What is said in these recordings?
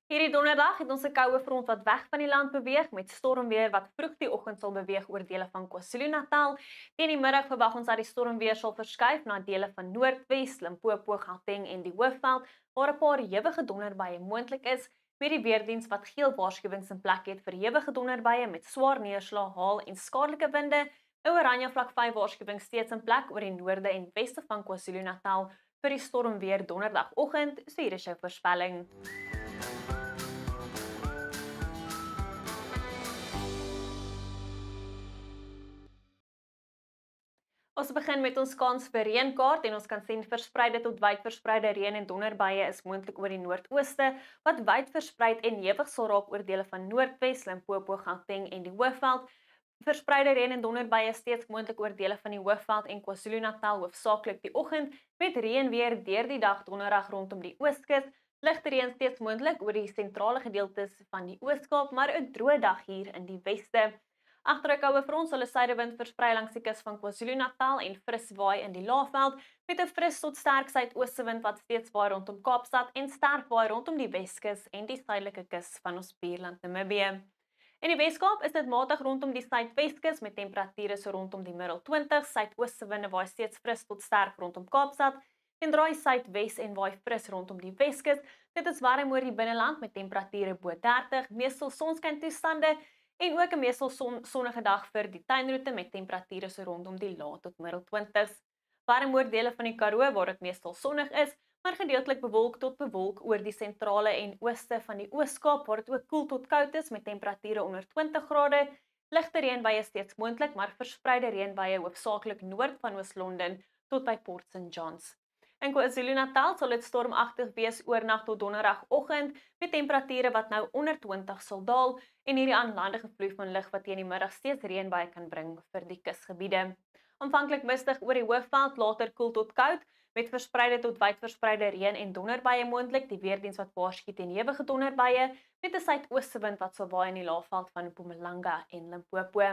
Hierdie donderdag het ons 'n koue front wat weg van die land beweeg met stormweer wat vroeg die oggend sal beweeg oor dele van KwaZulu-Natal. Teen die middag verwag ons dat die stormweer sal verskuif na dele van Noordwes, Limpopo, Gauteng en die Hoofveld, waar 'n paar ewige donderbuie moontlik is, met die weerdiens wat geel waarskuwings in plek het vir ewige donderbuie met swaar neerslag, haal en skadelike winde. 'n Oranje vlak 5 waarskuwing steeds in plek oor die noorde en weste van KwaZulu-Natal vir die stormweer donderdagoggend, so hier is jou voorspelling. Ons begin met ons kans vir reënkaart en ons kan sien verspreide tot wyd verspreide reën en donderbuie is moontlik oor die noordooste wat wyd verspreid en hewig sal raak oor dele van Noordwes, Limpopo, Gauteng en die Hoofveld. Verspreide reën en donderbuie steeds moontlik oor dele van die Hoofveld en KwaZulu-Natal hoofsaaklik die oggend met reën weer deur die dag donderdag rondom die Ooskus. Ligte reën steeds moontlik oor die sentrale gedeeltes van die Oos-Kaap, maar 'n droë dag hier in die weste. Agter 'n koue front sal 'n suidewind versprei langs die kus van KwaZulu-Natal en fris waai in die Laagveld met 'n fris tot sterk suidooste wind wat steeds waai rondom Kaapstad en sterk waai rondom die Weskus en die suidelike kus van ons buurland Namibië. In die Weskaap is dit matig rondom die Suidweskus met temperature so rondom die middel 20, suidooste winde waai steeds fris tot sterk rondom Kaapstad en draai suidwes en waai fris rondom die Weskus. Dit is warm oor die binneland met temperature bo 30, meestal sonskyn toestande en ook 'n meestal sonnige dag vir die tuinroete met temperature so rondom die lae tot middel 20s. Warm oor dele van die Karoo waar dit meestal sonnig is, maar gedeeltelik bewolk tot bewolk oor die sentrale en ooste van die Oos-Kaap waar dit ook koel tot koud is met temperature onder 20 grade. Ligte reënbuie steeds moontlik, maar verspreide reënbuie hoofsaaklik noord van Oos-London tot by Port St Johns. In KwaZulu-Natal sal dit stormagtig wees oornag tot donderdagoggend met temperature wat nou onder 20 sal daal en hierdie aanlandige vloei van lug wat teen die middag steeds reënbuie kan bring vir die kusgebiede. Aanvanklik mistig oor die Hoofveld, later koel tot koud met verspreide tot wyd verspreide reën en donderbuie moontlik. Die weerdiens wat waarsku teen ewige donderbuie met 'n suidooste wind wat sal waai in die Laagveld van Mpumalanga en Limpopo.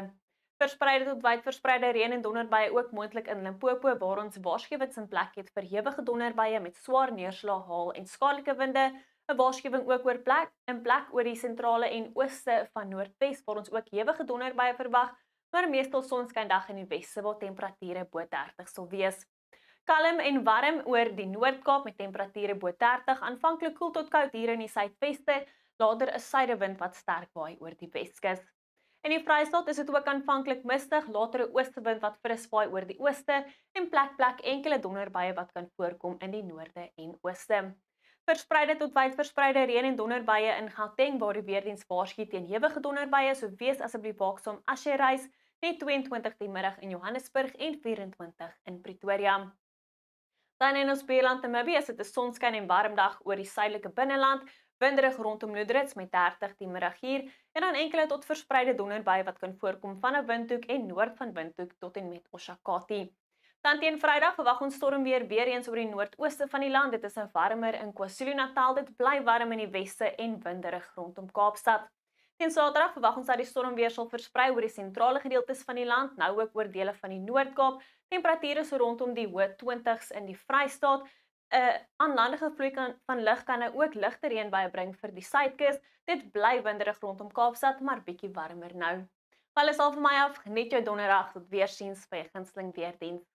Verspreide tot wyd verspreide reën en donderbuie ook moontlik in Limpopo waar ons waarskuwings in plek het vir ewige donderbuie met swaar neerslag, haal en skadelike winde. 'n Waarskuwing ook oor plek oor die sentrale en ooste van Noordwes waar ons ook ewige donderbuie verwag, maar meestal sonskyn dag in die weste waar temperature bo 30 sal wees. Kalm en warm oor die Noord-Kaap met temperature bo 30, aanvanklik koel tot koud hier in die suidweste, later 'n suidewind wat sterk waai oor die Weskus. In die Vrystaat is dit ook aanvanklik mistig, later 'n oostewind wat fris waai oor die ooste en plek enkele donderbuie wat kan voorkom in die noorde en ooste. Verspreide tot wyd verspreide reën en donderbuie in Gauteng waar die weerdiens waarsku teen ewige donderbuie, so wees asseblief waaksaam as jy reis, net 22 die middag in Johannesburg en 24 in Pretoria. Dan in ons buurland Namibië is dit 'n sonskyn en warm dag oor die suidelike binneland, winderig rondom Loodrich met 30 die middag hier en dan enkele tot verspreide donderbuie wat kan voorkom van 'n Windhoek en noord van Windhoek tot en met Oshakati. Dan teen Vrydag verwag ons stormweer weer eens oor die noordooste van die land. Dit is nou warmer in KwaZulu-Natal, dit bly warm in die weste en winderig rondom Kaapstad. Teen Saterdag verwag ons dat die stormweer sal versprei oor die sentrale gedeeltes van die land, nou ook oor dele van die Noord-Kaap. Temperature so rondom die hoë 20s in die Vrystaat. 'n Aanlandige vloei van lug kan nou ook ligte reënbuie bring vir die suidkus. Dit bly winderig rondom Kaapstad, maar bietjie warmer nou. Wel is al vir my af. Geniet jou donderdag. Tot weersiens by 'n gunsteling weerdiens.